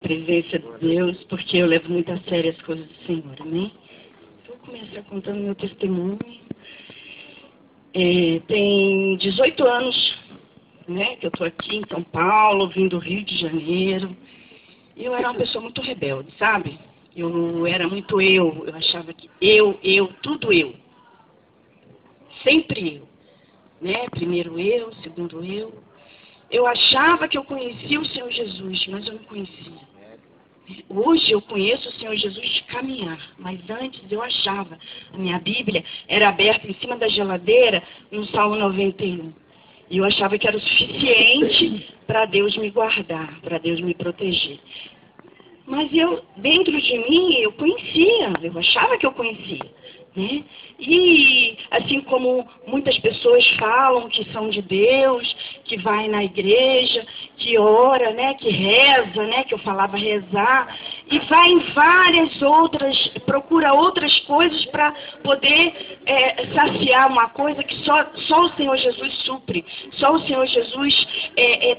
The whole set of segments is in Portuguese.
presença de Deus, porque eu levo muito a sério as coisas do Senhor, amém? Vou começar contando meu testemunho. Tem 18 anos, né, que eu estou aqui em São Paulo, vim do Rio de Janeiro. E eu era uma pessoa muito rebelde, sabe? Eu era muito eu achava que tudo eu. Sempre eu, né? Primeiro eu, segundo eu. Eu achava que eu conhecia o Senhor Jesus, mas eu não conhecia. Hoje eu conheço o Senhor Jesus de caminhar, mas antes eu achava. A minha Bíblia era aberta em cima da geladeira, no Salmo 91. E eu achava que era o suficiente para Deus me guardar, para Deus me proteger. Mas eu, dentro de mim, eu conhecia, eu achava que eu conhecia. Né? E assim como muitas pessoas falam que são de Deus, que vai na igreja, que ora, né, que reza, né, que eu falava rezar, e vai em várias outras, procura outras coisas para poder saciar uma coisa que só o Senhor Jesus supre, só o Senhor Jesus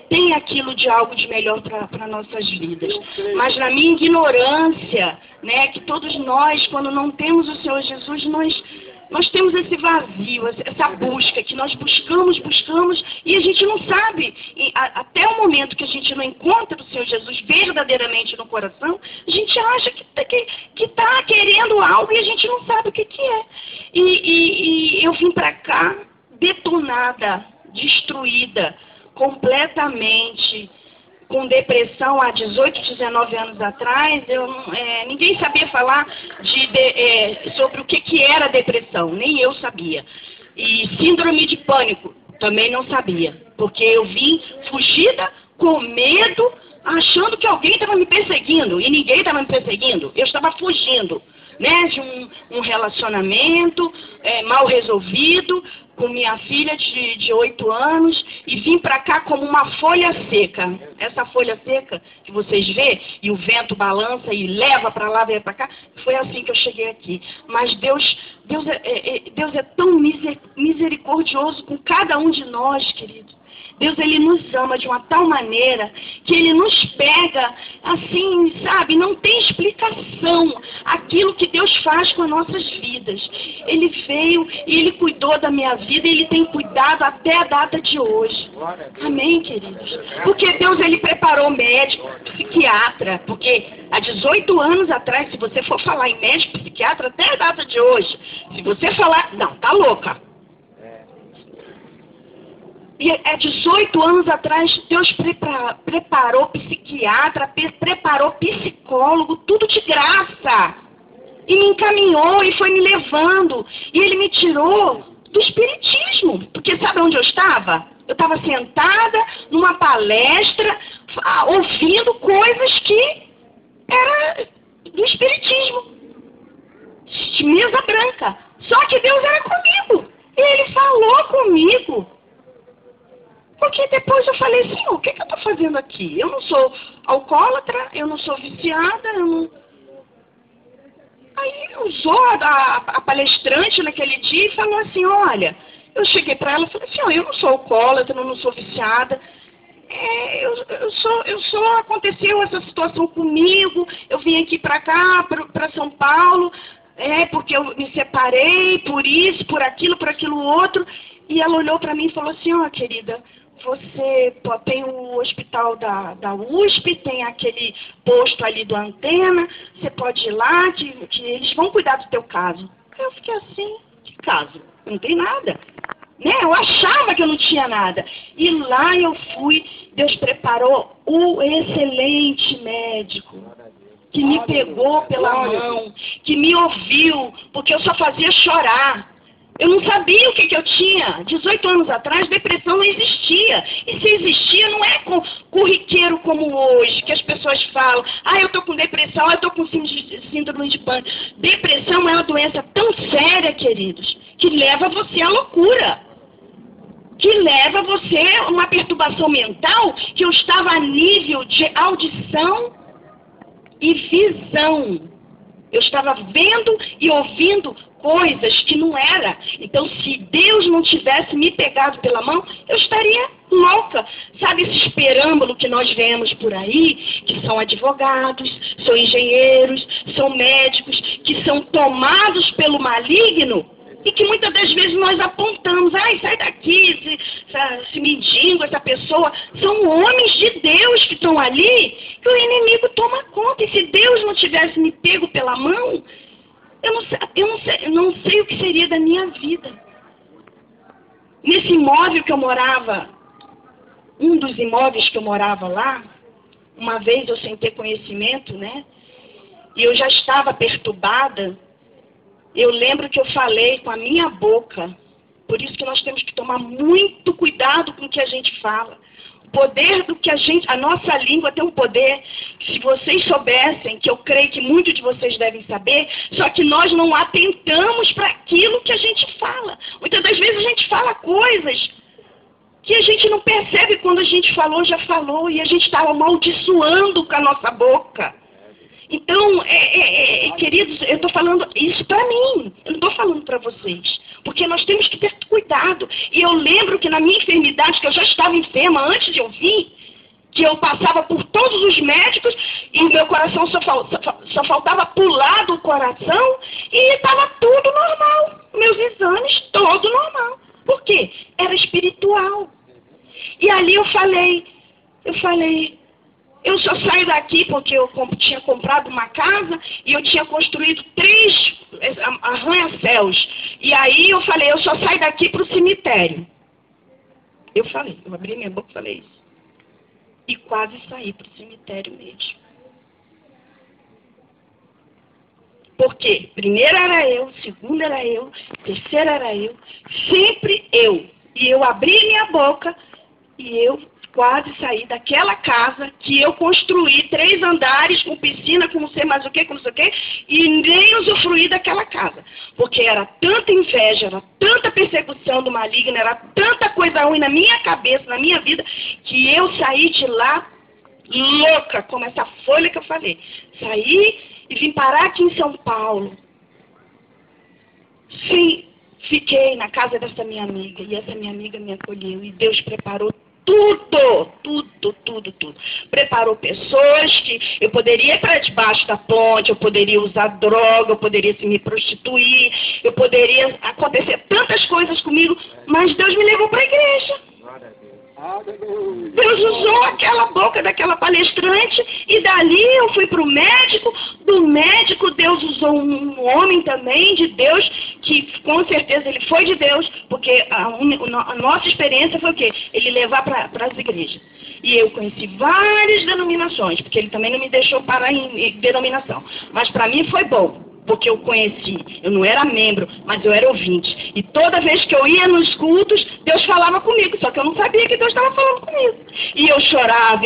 tem aquilo de algo de melhor para nossas vidas. Mas na minha ignorância, né, que todos nós, quando não temos o Senhor Jesus, nós temos esse vazio, essa busca, que nós buscamos, e a gente não sabe. E até o momento que a gente não encontra o Senhor Jesus verdadeiramente no coração, a gente acha que está querendo algo e a gente não sabe o que é. E eu vim para cá detonada, destruída, completamente, com depressão há 18, 19 anos atrás. Ninguém sabia falar sobre o que era depressão, nem eu sabia. E síndrome de pânico, também não sabia, porque eu vim fugida, com medo, achando que alguém estava me perseguindo, e ninguém estava me perseguindo, eu estava fugindo, né, de um relacionamento mal resolvido, com minha filha de 8 anos, e vim para cá como uma folha seca. Essa folha seca que vocês vê, e o vento balança e leva para lá, vem para cá, foi assim que eu cheguei aqui. Mas Deus é tão misericordioso com cada um de nós, queridos. Deus, Ele nos ama de uma tal maneira que Ele nos pega assim, sabe? Não tem explicação aquilo que Deus faz com as nossas vidas. Ele veio e Ele cuidou da minha vida e Ele tem cuidado até a data de hoje. Amém, queridos? Porque Deus, Ele preparou médico, psiquiatra, porque há 18 anos atrás, se você for falar em médico, psiquiatra, até a data de hoje, se você falar, não, tá louca. E há 18 anos atrás, Deus preparou psiquiatra, preparou psicólogo, tudo de graça. E me encaminhou e foi me levando. E Ele me tirou do espiritismo. Porque sabe onde eu estava? Eu estava sentada numa palestra, ouvindo coisas que eram do espiritismo. De mesa branca. Só que Deus era comigo. E Ele falou comigo. Porque depois eu falei, Senhor, o que eu estou fazendo aqui? Eu não sou alcoólatra, eu não sou viciada, eu não... Aí usou a palestrante naquele dia e falou assim, olha, eu cheguei para ela e falei, Senhor, eu não sou alcoólatra, eu não sou viciada, aconteceu essa situação comigo, eu vim aqui para cá, para São Paulo, porque eu me separei, por isso, por aquilo outro. E ela olhou para mim e falou assim, ó, querida, você tem o hospital da USP, tem aquele posto ali do Antena, você pode ir lá, que eles vão cuidar do teu caso. Aí eu fiquei assim, que caso? Eu não tenho nada. Né? Eu achava que eu não tinha nada. E lá eu fui, Deus preparou o excelente médico, que me pegou pela mão, que me ouviu, porque eu só fazia chorar. Eu não sabia o que eu tinha. 18 anos atrás, depressão não existia. E se existia, não é corriqueiro como hoje, que as pessoas falam, eu estou com depressão, eu estou com síndrome de pânico. Depressão é uma doença tão séria, queridos, que leva você à loucura. Que leva você a uma perturbação mental, que eu estava a nível de audição e visão. Eu estava vendo e ouvindo coisas que não era. Então, se Deus não tivesse me pegado pela mão, eu estaria louca. Sabe esses perâmbulos que nós vemos por aí, que são advogados, são engenheiros, são médicos, que são tomados pelo maligno e que muitas das vezes nós apontamos, ai, sai daqui, esse mendigo, essa pessoa. São homens de Deus que estão ali, que o inimigo toma conta. E se Deus não tivesse me pego pela mão, eu não sei o que seria da minha vida. Nesse imóvel que eu morava, um dos imóveis que eu morava lá, uma vez eu sem ter conhecimento, né? E eu já estava perturbada. Eu lembro que eu falei com a minha boca. Por isso que nós temos que tomar muito cuidado com o que a gente fala. O poder do que a nossa língua tem um poder, se vocês soubessem, que eu creio que muitos de vocês devem saber, só que nós não atentamos para aquilo que a gente fala. Muitas das vezes a gente fala coisas que a gente não percebe quando a gente falou, já falou, e a gente está amaldiçoando com a nossa boca. Então, queridos, eu estou falando isso para mim, eu não estou falando para vocês, porque nós temos que ter cuidado. E eu lembro que na minha enfermidade, que eu já estava enferma antes de eu vir, que eu passava por todos os médicos e meu coração só faltava pular do coração e estava tudo normal, meus exames, todo normal. Por quê? Era espiritual. E ali eu falei, eu só saio daqui porque eu tinha comprado uma casa e eu tinha construído 3 arranha-céus. E aí eu falei, eu só saio daqui para o cemitério. Eu abri minha boca e falei isso. E quase saí para o cemitério mesmo. Porque primeiro era eu, segundo era eu, terceiro era eu, sempre eu. E eu abri minha boca e eu quase saí daquela casa que eu construí 3 andares com piscina, com não sei mais o que, com não sei o que, e nem usufruí daquela casa. Porque era tanta inveja, era tanta perseguição do maligno, era tanta coisa ruim na minha cabeça, na minha vida, que eu saí de lá louca, como essa folha que eu falei. Saí e vim parar aqui em São Paulo. Sim, fiquei na casa dessa minha amiga, e essa minha amiga me acolheu, e Deus preparou tudo. Preparou pessoas que eu poderia ir para debaixo da ponte, eu poderia usar droga, eu poderia me prostituir, eu poderia acontecer tantas coisas comigo, mas Deus me levou para a igreja. Deus usou aquela boca daquela palestrante e dali eu fui para o médico. Do médico Deus usou um homem também de Deus, que com certeza ele foi de Deus, porque a nossa experiência foi o quê? Ele levar para as igrejas. E eu conheci várias denominações, porque ele também não me deixou parar em denominação. Mas para mim foi bom. Porque eu conheci, eu não era membro, mas eu era ouvinte. E toda vez que eu ia nos cultos, Deus falava comigo, só que eu não sabia que Deus estava falando comigo. E eu chorava,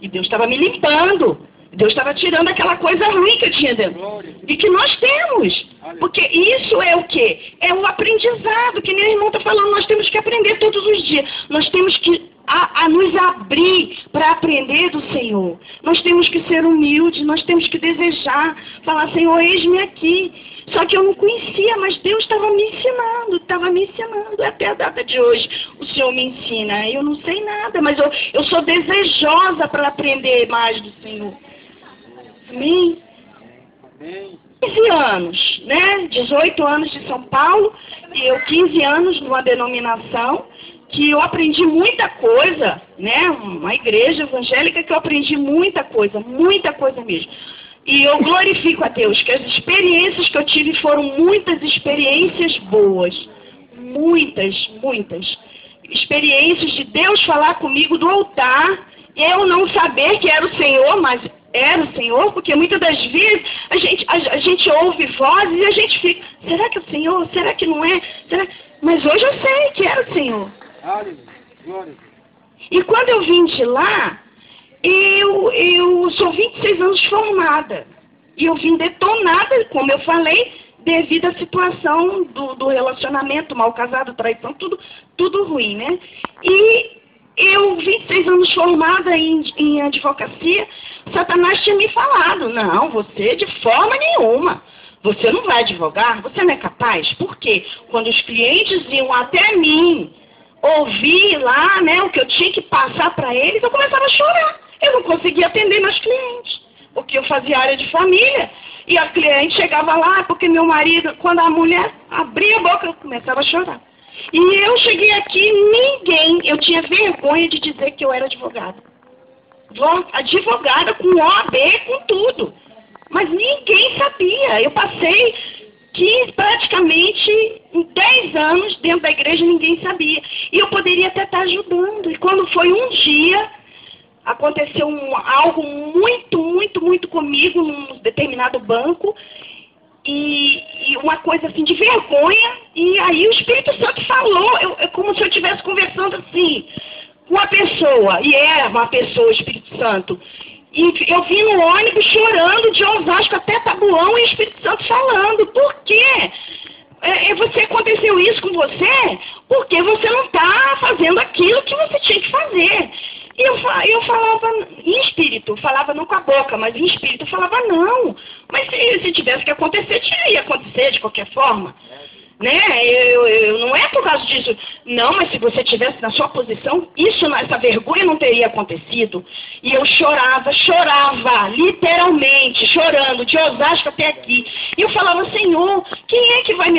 e Deus estava me limpando. Deus estava tirando aquela coisa ruim que eu tinha dentro. E que nós temos. Porque isso é o quê? É o aprendizado, que nem a irmã está falando, nós temos que aprender todos os dias. Nós temos que nos abrir para aprender do Senhor. Nós temos que ser humildes, nós temos que desejar, falar, Senhor, eis-me aqui. Só que eu não conhecia, mas Deus estava me ensinando, até a data de hoje. O Senhor me ensina. Eu não sei nada, mas eu sou desejosa para aprender mais do Senhor. Amém? 15 anos, né? 18 anos de São Paulo, e eu 15 anos numa denominação, que eu aprendi muita coisa, né? Uma igreja evangélica que eu aprendi muita coisa mesmo. E eu glorifico a Deus, que as experiências que eu tive foram muitas experiências boas. Muitas. Experiências de Deus falar comigo do altar, eu não saber que era o Senhor, mas era o Senhor, porque muitas das vezes a gente ouve vozes e a gente fica, será que é o Senhor? Será que não é? Mas hoje eu sei que era o Senhor. E quando eu vim de lá, eu sou 26 anos formada. E eu vim detonada, como eu falei, devido à situação do relacionamento, mal casado, traição, tudo ruim, né? E eu, 26 anos formada em advocacia, Satanás tinha me falado, não, você de forma nenhuma. Você não vai advogar? Você não é capaz? Por quê? Quando os clientes iam até mim ouvir lá, né, o que eu tinha que passar para eles, eu começava a chorar. Eu não conseguia atender meus clientes, porque eu fazia área de família. E a cliente chegava lá, porque meu marido, quando a mulher abria a boca, eu começava a chorar. E eu cheguei aqui, eu tinha vergonha de dizer que eu era advogada. Advogada com OAB, com tudo. Mas ninguém sabia. Eu passei praticamente 10 anos dentro da igreja, ninguém sabia. E eu poderia até estar ajudando. E quando foi um dia, aconteceu algo muito comigo num determinado banco. E uma coisa assim de vergonha. E aí o Espírito Santo falou, como se eu estivesse conversando assim com uma pessoa. E era uma pessoa, o Espírito Santo. E eu vim no ônibus chorando de Osasco até Tabuão e o Espírito Santo falando. Por quê? Aconteceu isso com você? Porque você não está fazendo aquilo que você tinha que fazer. E eu falava em espírito, falava não com a boca, mas em espírito eu falava não. Mas se tivesse que acontecer, ia acontecer de qualquer forma. Né? Eu não é por causa disso. Não, mas se você tivesse na sua posição, essa vergonha não teria acontecido. E eu chorava, literalmente, chorando, de Osasco até aqui. E eu falava, Senhor, quem é que vai me ajudar?